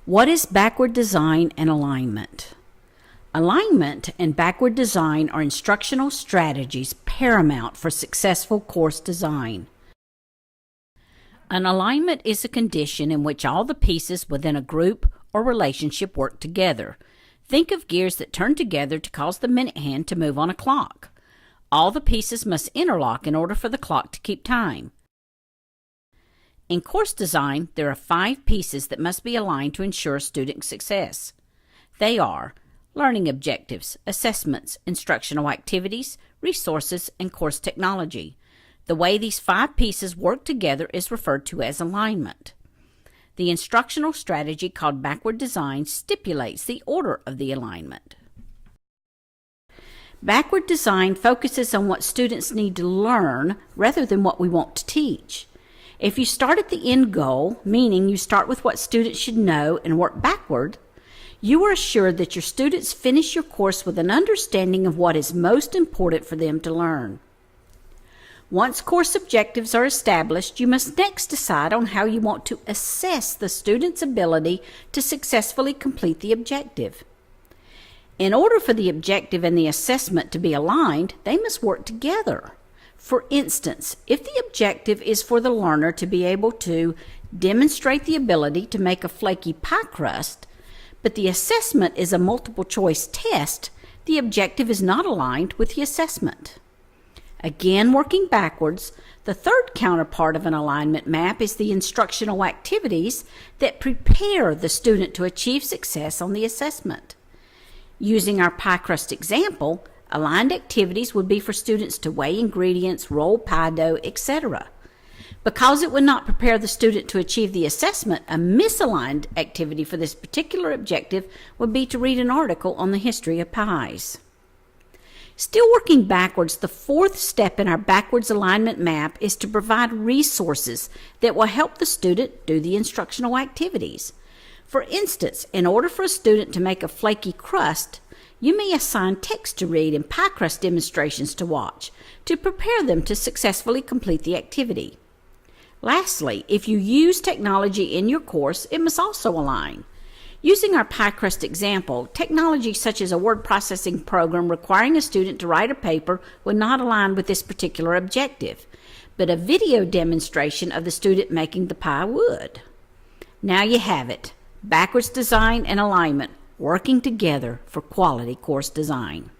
What is backward design and alignment? Alignment and backward design are instructional strategies paramount for successful course design. An alignment is a condition in which all the pieces within a group or relationship work together. Think of gears that turn together to cause the minute hand to move on a clock. All the pieces must interlock in order for the clock to keep time. In course design, there are 5 pieces that must be aligned to ensure student success. They are learning objectives, assessments, instructional activities, resources, and course technology. The way these 5 pieces work together is referred to as alignment. The instructional strategy called backward design stipulates the order of the alignment. Backward design focuses on what students need to learn rather than what we want to teach. If you start at the end goal, meaning you start with what students should know and work backward, you are assured that your students finish your course with an understanding of what is most important for them to learn. Once course objectives are established, you must next decide on how you want to assess the student's ability to successfully complete the objective. In order for the objective and the assessment to be aligned, they must work together. For instance, if the objective is for the learner to be able to demonstrate the ability to make a flaky pie crust, but the assessment is a multiple choice test, the objective is not aligned with the assessment. Again, working backwards, the third counterpart of an alignment map is the instructional activities that prepare the student to achieve success on the assessment. Using our pie crust example, aligned activities would be for students to weigh ingredients, roll pie dough, etc. Because it would not prepare the student to achieve the assessment, a misaligned activity for this particular objective would be to read an article on the history of pies. Still working backwards, the 4th step in our backwards alignment map is to provide resources that will help the student do the instructional activities. For instance, in order for a student to make a flaky crust, you may assign text to read and pie crust demonstrations to watch to prepare them to successfully complete the activity. Lastly, if you use technology in your course, it must also align. Using our pie crust example, technology such as a word processing program requiring a student to write a paper would not align with this particular objective, but a video demonstration of the student making the pie would. Now you have it, backwards design and alignment working together for quality course design.